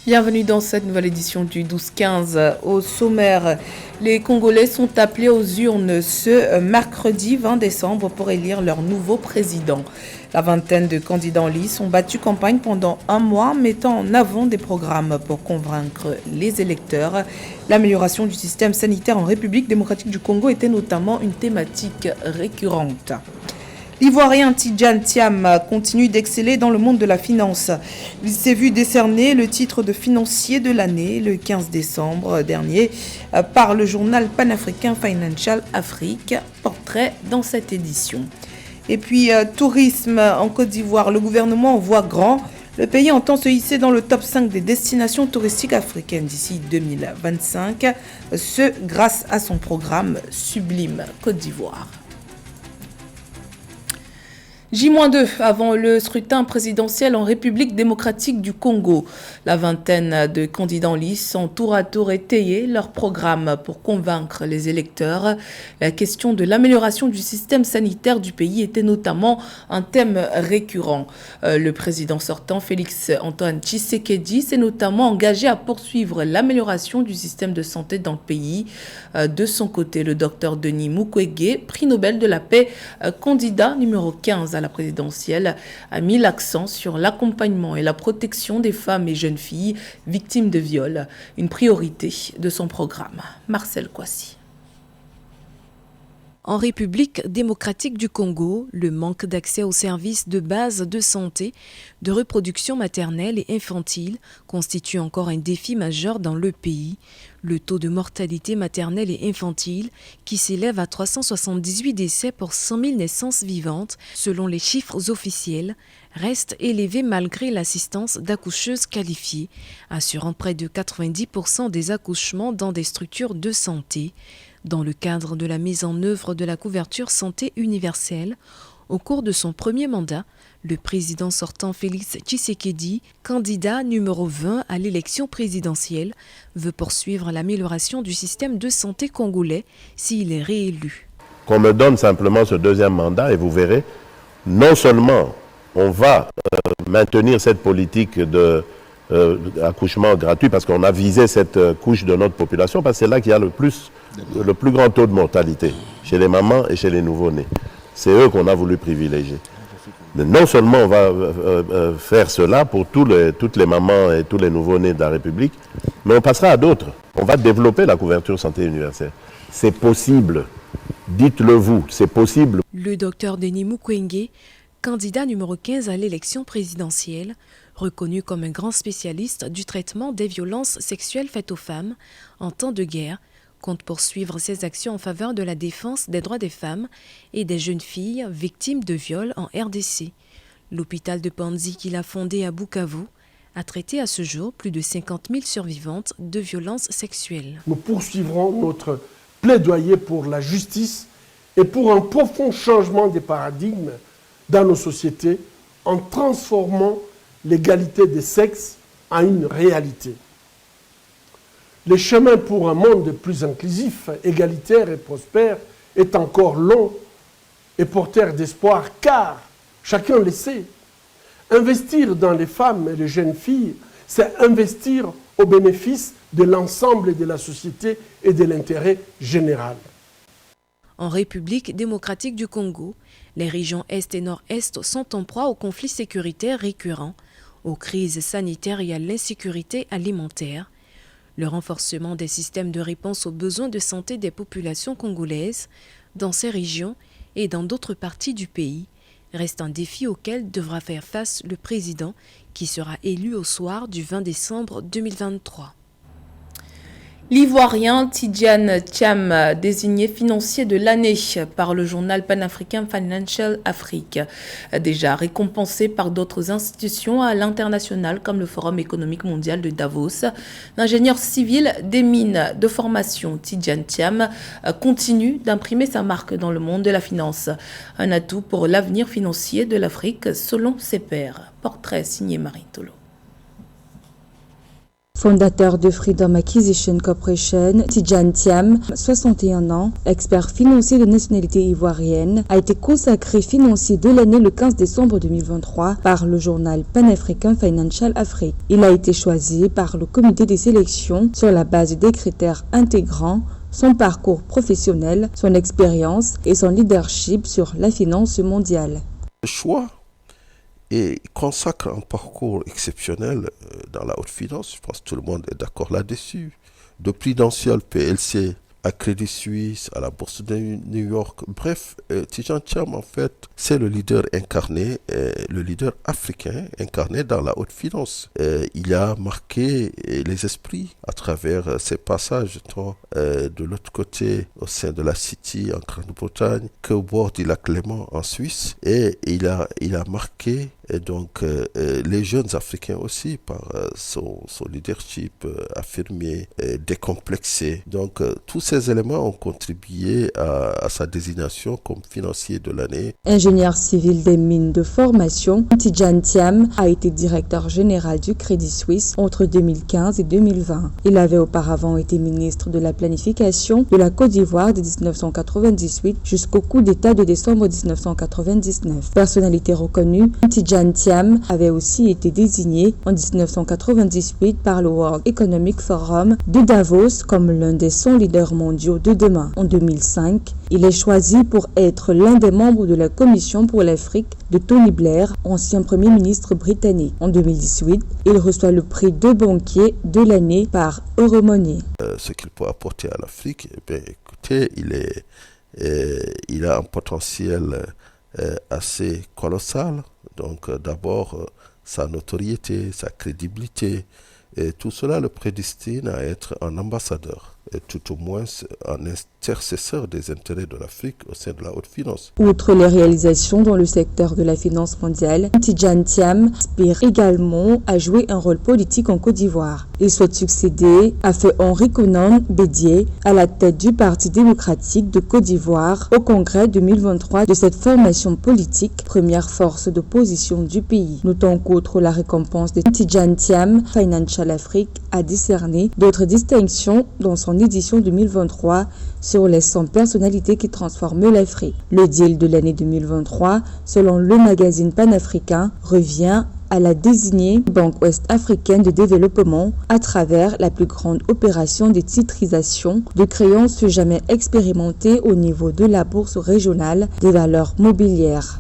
Bienvenue dans cette nouvelle édition du 12-15. Au sommaire, les Congolais sont appelés aux urnes ce mercredi 20 décembre pour élire leur nouveau président. La vingtaine de candidats en lice ont battu campagne pendant un mois, mettant en avant des programmes pour convaincre les électeurs. L'amélioration du système sanitaire en République démocratique du Congo était notamment une thématique récurrente. L'Ivoirien Tidjane Thiam continue d'exceller dans le monde de la finance. Il s'est vu décerner le titre de financier de l'année le 15 décembre dernier par le journal panafricain Financial Afrique. Portrait dans cette édition. Et puis, tourisme en Côte d'Ivoire. Le gouvernement en voit grand. Le pays entend se hisser dans le top 5 des destinations touristiques africaines d'ici 2025. Ce grâce à son programme Sublime Côte d'Ivoire. J-2 avant le scrutin présidentiel en République démocratique du Congo. La vingtaine de candidats en lice ont tour à tour étayé leur programme pour convaincre les électeurs. La question de l'amélioration du système sanitaire du pays était notamment un thème récurrent. Le président sortant, Félix Antoine Tshisekedi, s'est notamment engagé à poursuivre l'amélioration du système de santé dans le pays. De son côté, le docteur Denis Mukwege, prix Nobel de la paix, candidat numéro 15 à la présidentielle, a mis l'accent sur l'accompagnement et la protection des femmes et jeunes filles victimes de viol, une priorité de son programme. Marcel Kwasi. En République démocratique du Congo, le manque d'accès aux services de base de santé, de reproduction maternelle et infantile constitue encore un défi majeur dans le pays. Le taux de mortalité maternelle et infantile, qui s'élève à 378 décès pour 100 000 naissances vivantes, selon les chiffres officiels, reste élevé malgré l'assistance d'accoucheuses qualifiées, assurant près de 90% des accouchements dans des structures de santé. Dans le cadre de la mise en œuvre de la couverture santé universelle, au cours de son premier mandat, le président sortant Félix Tshisekedi, candidat numéro 20 à l'élection présidentielle, veut poursuivre l'amélioration du système de santé congolais s'il est réélu. Qu'on me donne simplement ce deuxième mandat et vous verrez, non seulement on va maintenir cette politique de accouchement gratuit parce qu'on a visé cette couche de notre population, parce que c'est là qu'il y a le plus grand taux de mortalité, chez les mamans et chez les nouveau-nés. C'est eux qu'on a voulu privilégier. Mais non seulement on va faire cela pour toutes les mamans et tous les nouveau-nés de la République, mais on passera à d'autres. On va développer la couverture santé universelle. C'est possible. Dites-le vous, c'est possible. Le docteur Denis Mukwege, candidat numéro 15 à l'élection présidentielle, reconnu comme un grand spécialiste du traitement des violences sexuelles faites aux femmes en temps de guerre, compte poursuivre ses actions en faveur de la défense des droits des femmes et des jeunes filles victimes de viols en RDC. L'hôpital de Panzi qu'il a fondé à Bukavu a traité à ce jour plus de 50 000 survivantes de violences sexuelles. Nous poursuivrons notre plaidoyer pour la justice et pour un profond changement des paradigmes dans nos sociétés en transformant l'égalité des sexes en une réalité. Le chemin pour un monde plus inclusif, égalitaire et prospère est encore long et porteur d'espoir, car, chacun le sait, investir dans les femmes et les jeunes filles, c'est investir au bénéfice de l'ensemble de la société et de l'intérêt général. En République démocratique du Congo, les régions Est et Nord-Est sont en proie aux conflits sécuritaires récurrents, aux crises sanitaires et à l'insécurité alimentaire. Le renforcement des systèmes de réponse aux besoins de santé des populations congolaises dans ces régions et dans d'autres parties du pays reste un défi auquel devra faire face le président qui sera élu au soir du 20 décembre 2023. L'Ivoirien Tidjane Thiam, désigné financier de l'année par le journal panafricain Financial Afrique, déjà récompensé par d'autres institutions à l'international comme le Forum économique mondial de Davos. L'ingénieur civil des mines de formation Tidjane Thiam continue d'imprimer sa marque dans le monde de la finance. Un atout pour l'avenir financier de l'Afrique selon ses pairs. Portrait signé Marie Tolo. Fondateur de Freedom Acquisition Corporation, Tidjane Thiam, 61 ans, expert financier de nationalité ivoirienne, a été consacré financier de l'année le 15 décembre 2023 par le journal Pan-African Financial Afrique. Il a été choisi par le comité des sélections sur la base des critères intégrant son parcours professionnel, son expérience et son leadership sur la finance mondiale. Le choix et consacre un parcours exceptionnel dans la haute finance, je pense que tout le monde est d'accord là-dessus. De Prudential PLC à Crédit Suisse, à la Bourse de New York, bref, Tidjane Thiam en fait, c'est le leader incarné, le leader africain incarné dans la haute finance. Il a marqué les esprits à travers ses passages tant de l'autre côté au sein de la City en Grande-Bretagne qu'au bord du lac Léman en Suisse, et il a marqué les jeunes Africains aussi par son leadership affirmé, décomplexé. Donc tous ces éléments ont contribué à sa désignation comme financier de l'année. Ingénieur civil des mines de formation, Tidjane Thiam a été directeur général du Crédit Suisse entre 2015 et 2020. Il avait auparavant été ministre de la Planification de la Côte d'Ivoire de 1998 jusqu'au coup d'État de décembre 1999. Personnalité reconnue, Tidjane Thiam avait aussi été désigné en 1998 par le World Economic Forum de Davos comme l'un des 100 leaders mondiaux de demain. En 2005, il est choisi pour être l'un des membres de la Commission pour l'Afrique de Tony Blair, ancien Premier ministre britannique. En 2018, il reçoit le prix de banquier de l'année par Euromoney. Ce qu'il peut apporter à l'Afrique, écoutez, il a un potentiel assez colossal. Donc d'abord, sa notoriété, sa crédibilité, et tout cela le prédestine à être un ambassadeur, et tout au moins un intercesseur des intérêts de l'Afrique au sein de la haute finance. Outre les réalisations dans le secteur de la finance mondiale, Tidjane Thiam aspire également à jouer un rôle politique en Côte d'Ivoire. Il souhaite succéder à feu Henri Konan Bédié à la tête du Parti démocratique de Côte d'Ivoire au congrès 2023 de cette formation politique, première force d'opposition du pays. Notons qu'outre la récompense de Tidjane Thiam, Financial Afrique a décerné d'autres distinctions dans son édition 2023 sur les 100 personnalités qui transforment l'Afrique. Le deal de l'année 2023, selon le magazine panafricain, revient à la désignée Banque ouest-africaine de développement à travers la plus grande opération de titrisation de créances jamais expérimentée au niveau de la bourse régionale des valeurs mobilières.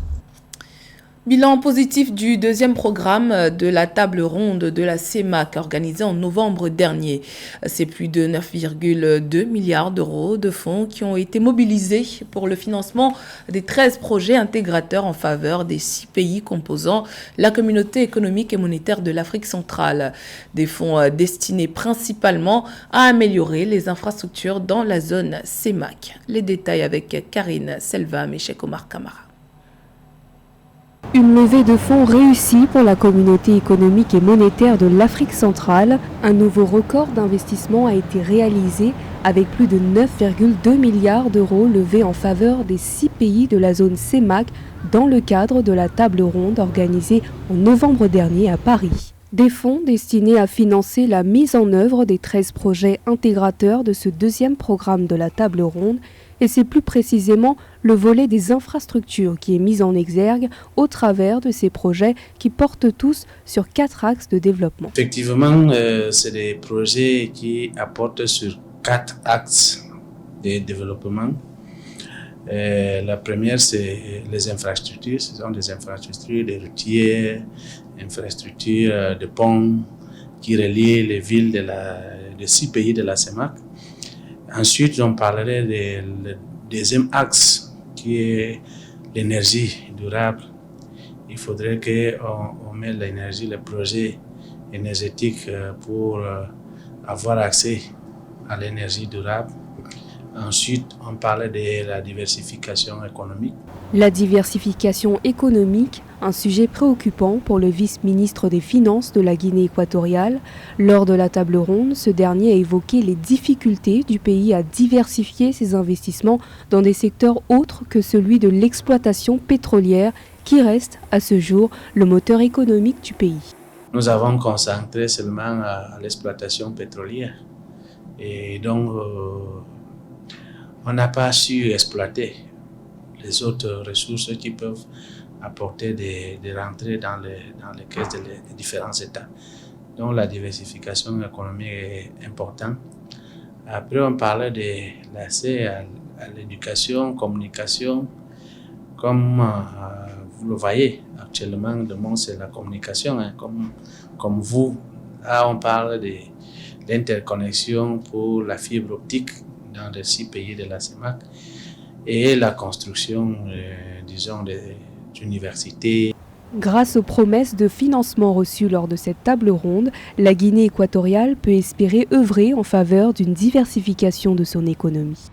Bilan positif du deuxième programme de la table ronde de la CEMAC organisée en novembre dernier. C'est plus de 9,2 milliards d'euros de fonds qui ont été mobilisés pour le financement des 13 projets intégrateurs en faveur des 6 pays composant la communauté économique et monétaire de l'Afrique centrale. Des fonds destinés principalement à améliorer les infrastructures dans la zone CEMAC. Les détails avec Karine Selvam et Cheikh Omar Kamara. Une levée de fonds réussie pour la communauté économique et monétaire de l'Afrique centrale. Un nouveau record d'investissement a été réalisé avec plus de 9,2 milliards d'euros levés en faveur des 6 pays de la zone CEMAC dans le cadre de la table ronde organisée en novembre dernier à Paris. Des fonds destinés à financer la mise en œuvre des 13 projets intégrateurs de ce deuxième programme de la table ronde. Et c'est plus précisément le volet des infrastructures qui est mis en exergue au travers de ces projets qui portent tous sur 4 axes de développement. Effectivement, c'est des projets qui apportent sur 4 axes de développement. La première, c'est les infrastructures. Ce sont des infrastructures de routiers, infrastructures de ponts qui relient les villes de 6 pays de la CEMAC. Ensuite, on parlerait du deuxième axe qui est l'énergie durable. Il faudrait qu'on mette l'énergie, les projets énergétiques pour avoir accès à l'énergie durable. Ensuite, on parlait de la diversification économique. La diversification économique, un sujet préoccupant pour le vice-ministre des Finances de la Guinée équatoriale. Lors de la table ronde, ce dernier a évoqué les difficultés du pays à diversifier ses investissements dans des secteurs autres que celui de l'exploitation pétrolière qui reste, à ce jour, le moteur économique du pays. nous avons concentré seulement à l'exploitation pétrolière. Et donc, on n'a pas su exploiter les autres ressources qui peuvent apporter des rentrées dans les caisses des différents États. Donc, la diversification économique est importante. Après, on parlait de l'accès à l'éducation, communication. Comme vous le voyez, actuellement, le monde, c'est la communication. Hein, comme vous, là, on parle de l'interconnexion pour la fibre optique dans les 6 pays de la CEMAC et la construction, disons, des universités. Grâce aux promesses de financement reçues lors de cette table ronde, la Guinée équatoriale peut espérer œuvrer en faveur d'une diversification de son économie.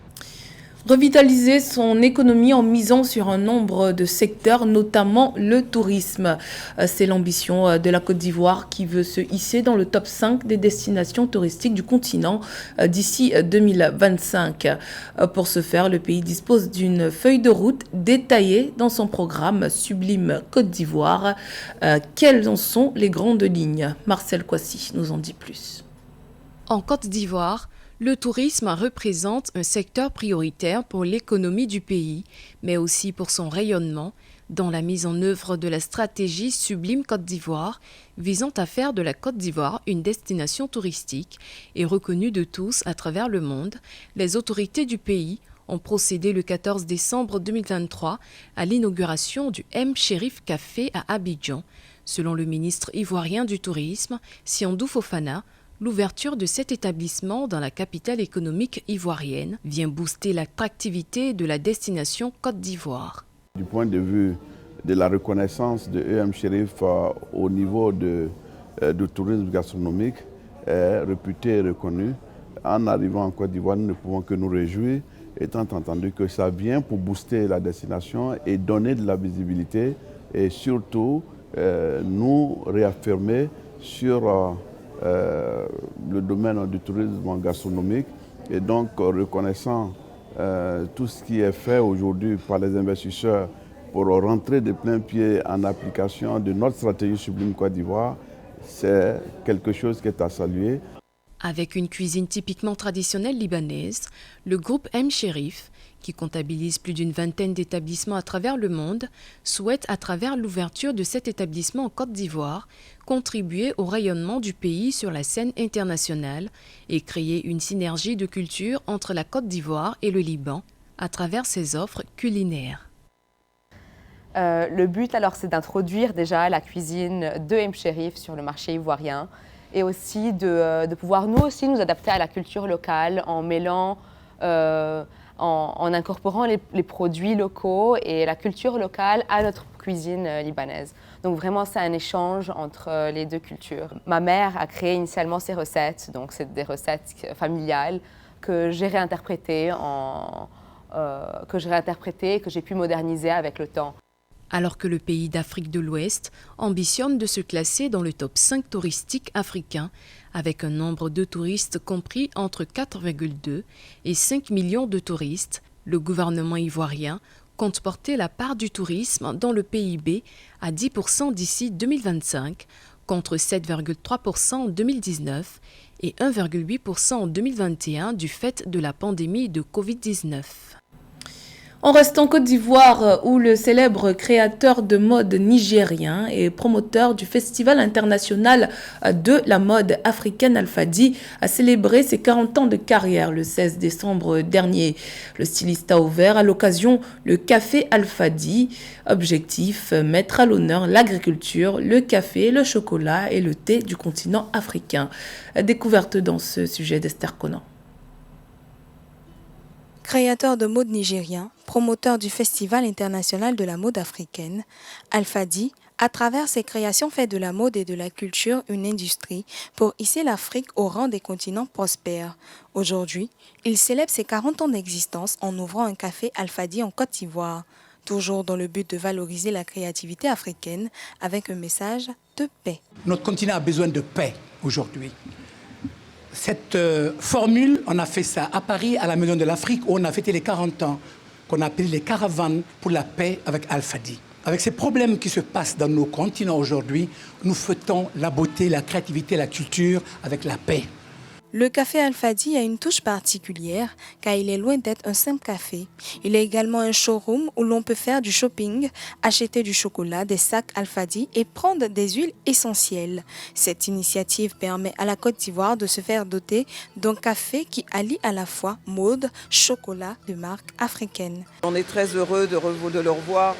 Revitaliser son économie en misant sur un nombre de secteurs, notamment le tourisme. C'est l'ambition de la Côte d'Ivoire qui veut se hisser dans le top 5 des destinations touristiques du continent d'ici 2025. Pour ce faire, le pays dispose d'une feuille de route détaillée dans son programme Sublime Côte d'Ivoire. Quelles en sont les grandes lignes? Marcel Kouassi nous en dit plus. En Côte d'Ivoire, le tourisme représente un secteur prioritaire pour l'économie du pays, mais aussi pour son rayonnement dans la mise en œuvre de la stratégie Sublime Côte d'Ivoire, visant à faire de la Côte d'Ivoire une destination touristique et reconnue de tous à travers le monde. Les autorités du pays ont procédé le 14 décembre 2023 à l'inauguration du M. Chérif Café à Abidjan. Selon le ministre ivoirien du Tourisme, Siandou Fofana, l'ouverture de cet établissement dans la capitale économique ivoirienne vient booster l'attractivité de la destination Côte d'Ivoire. Du point de vue de la reconnaissance de EM Chérif au niveau du tourisme gastronomique est réputé et reconnu. En arrivant en Côte d'Ivoire, nous ne pouvons que nous réjouir, étant entendu que ça vient pour booster la destination et donner de la visibilité et surtout nous réaffirmer sur le domaine du tourisme gastronomique et donc reconnaissant tout ce qui est fait aujourd'hui par les investisseurs pour rentrer de plein pied en application de notre stratégie Sublime Côte d'Ivoire, c'est quelque chose qui est à saluer. Avec une cuisine typiquement traditionnelle libanaise, le groupe M. Chérif, qui comptabilise plus d'une vingtaine d'établissements à travers le monde, souhaite, à travers l'ouverture de cet établissement en Côte d'Ivoire, contribuer au rayonnement du pays sur la scène internationale et créer une synergie de culture entre la Côte d'Ivoire et le Liban à travers ses offres culinaires. Le but, alors, c'est d'introduire déjà la cuisine de M. Chérif sur le marché ivoirien et aussi de pouvoir nous aussi nous adapter à la culture locale en mêlant, en incorporant les produits locaux et la culture locale à notre cuisine libanaise. Donc vraiment, c'est un échange entre les deux cultures. Ma mère a créé initialement ces recettes, donc c'est des recettes familiales que j'ai réinterprétées, que j'ai pu moderniser avec le temps. Alors que le pays d'Afrique de l'Ouest ambitionne de se classer dans le top 5 touristique africain, avec un nombre de touristes compris entre 4,2 et 5 millions de touristes, le gouvernement ivoirien compte porter la part du tourisme dans le PIB à 10% d'ici 2025, contre 7,3% en 2019 et 1,8% en 2021 du fait de la pandémie de Covid-19. On reste en Côte d'Ivoire où le célèbre créateur de mode nigérien et promoteur du Festival international de la mode africaine Alfadi a célébré ses 40 ans de carrière le 16 décembre dernier. Le styliste a ouvert à l'occasion le Café Alfadi. Objectif, mettre à l'honneur l'agriculture, le café, le chocolat et le thé du continent africain. Découverte dans ce sujet d'Esther Conan. Créateur de mode nigérien, promoteur du Festival international de la mode africaine, Alfadi, à travers ses créations, fait de la mode et de la culture une industrie pour hisser l'Afrique au rang des continents prospères. Aujourd'hui, il célèbre ses 40 ans d'existence en ouvrant un café Alfadi en Côte d'Ivoire, toujours dans le but de valoriser la créativité africaine avec un message de paix. Notre continent a besoin de paix aujourd'hui. Cette formule, on a fait ça à Paris, à la Maison de l'Afrique, où on a fêté les 40 ans, qu'on a appelé les caravanes pour la paix avec Alfadi. avec ces problèmes qui se passent dans nos continents aujourd'hui, nous fêtons la beauté, la créativité, la culture avec la paix. Le café Alfadi a une touche particulière car il est loin d'être un simple café. Il est également un showroom où l'on peut faire du shopping, acheter du chocolat, des sacs Alfadi et prendre des huiles essentielles. Cette initiative permet à la Côte d'Ivoire de se faire doter d'un café qui allie à la fois mode, chocolat de marque africaine. On est très heureux de le revoir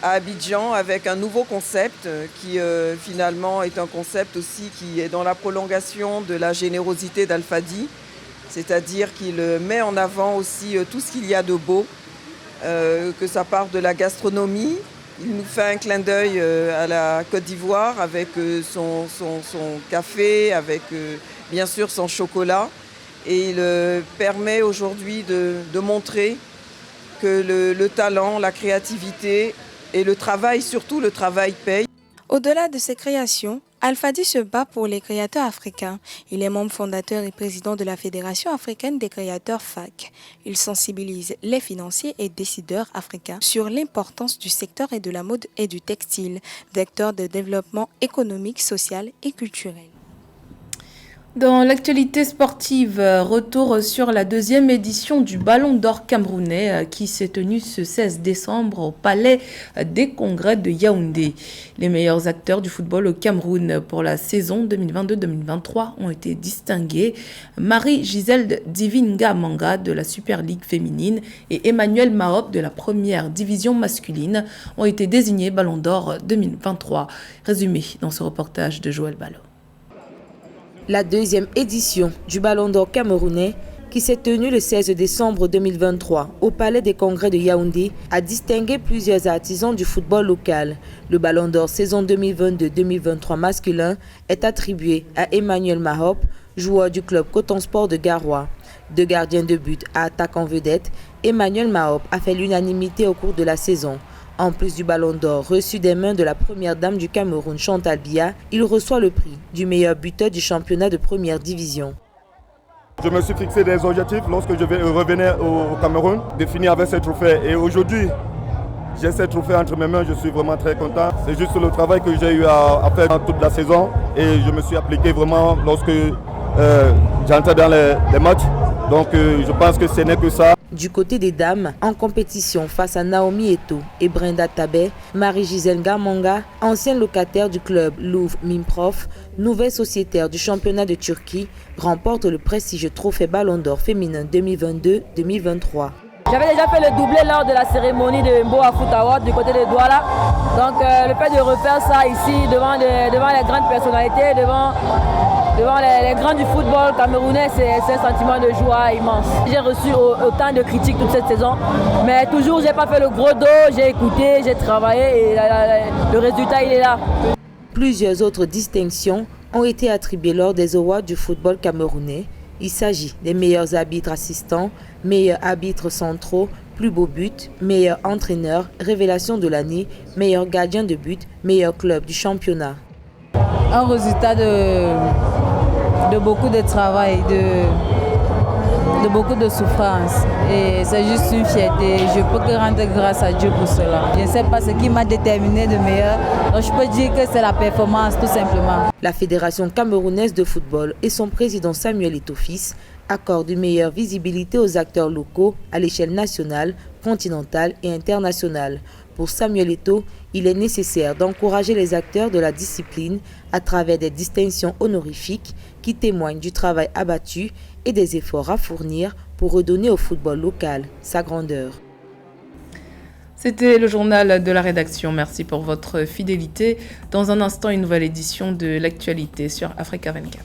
à Abidjan avec un nouveau concept qui finalement est un concept aussi qui est dans la prolongation de la générosité d'Alfadi, c'est-à-dire qu'il met en avant aussi tout ce qu'il y a de beau, que ça part de la gastronomie. Il nous fait un clin d'œil à la Côte d'Ivoire avec son café, avec bien sûr son chocolat, et il permet aujourd'hui de montrer que le talent, la créativité et le travail, surtout le travail paye. Au-delà de ses créations, Alfadi se bat pour les créateurs africains. Il est membre fondateur et président de la Fédération africaine des créateurs FAC. Il sensibilise les financiers et décideurs africains sur l'importance du secteur et de la mode et du textile, vecteur de développement économique, social et culturel. Dans l'actualité sportive, retour sur la deuxième édition du Ballon d'Or camerounais qui s'est tenue ce 16 décembre au Palais des Congrès de Yaoundé. Les meilleurs acteurs du football au Cameroun pour la saison 2022-2023 ont été distingués. Marie-Gisèle Divinga Manga de la Super League féminine et Emmanuel Mahop de la première division masculine ont été désignés Ballon d'Or 2023. Résumé dans ce reportage de Joël Ballot. La deuxième édition du Ballon d'Or camerounais, qui s'est tenue le 16 décembre 2023 au Palais des Congrès de Yaoundé, a distingué plusieurs artisans du football local. Le Ballon d'Or saison 2022-2023 masculin est attribué à Emmanuel Mahop, joueur du club Coton Sport de Garoua. 2 gardiens de but à attaque en vedette, Emmanuel Mahop a fait l'unanimité au cours de la saison. En plus du Ballon d'Or reçu des mains de la première dame du Cameroun, Chantal Biya, il reçoit le prix du meilleur buteur du championnat de première division. Je me suis fixé des objectifs lorsque je revenais au Cameroun, de finir avec ce trophée. Et aujourd'hui, j'ai ce trophée entre mes mains, je suis vraiment très content. C'est juste le travail que j'ai eu à faire dans toute la saison et je me suis appliqué vraiment lorsque j'entrais dans les matchs. Donc je pense que ce n'est que ça. Du côté des dames, en compétition face à Naomi Eto'o et Brenda Tabet, Marie-Gisèle Gamanga, ancienne locataire du club Louvre Mimprof, nouvelle sociétaire du championnat de Turquie, remporte le prestigieux trophée Ballon d'Or féminin 2022-2023. J'avais déjà fait le doublé lors de la cérémonie de Mboa Foot Award du côté de Douala. Donc le fait de refaire ça ici devant les grandes personnalités, devant les grands du football camerounais, c'est un sentiment de joie immense. J'ai reçu autant de critiques toute cette saison, mais toujours j'ai pas fait le gros dos, j'ai écouté, j'ai travaillé et le résultat il est là. Plusieurs autres distinctions ont été attribuées lors des awards du football camerounais. Il s'agit des meilleurs arbitres assistants, meilleurs arbitres centraux, plus beau but, meilleur entraîneur, révélation de l'année, meilleur gardien de but, meilleur club du championnat. Un résultat de beaucoup de travail, de beaucoup de souffrance. Et c'est juste une fierté. Je peux que rendre grâce à Dieu pour cela. Je ne sais pas ce qui m'a déterminé de meilleur. Donc je peux dire que c'est la performance tout simplement. La Fédération camerounaise de football et son président Samuel Eto'o accordent une meilleure visibilité aux acteurs locaux à l'échelle nationale, continentale et internationale. Pour Samuel Eto'o, il est nécessaire d'encourager les acteurs de la discipline à travers des distinctions honorifiques qui témoignent du travail abattu et des efforts à fournir pour redonner au football local sa grandeur. C'était le journal de la rédaction. Merci pour votre fidélité. Dans un instant, une nouvelle édition de l'actualité sur Africa 24.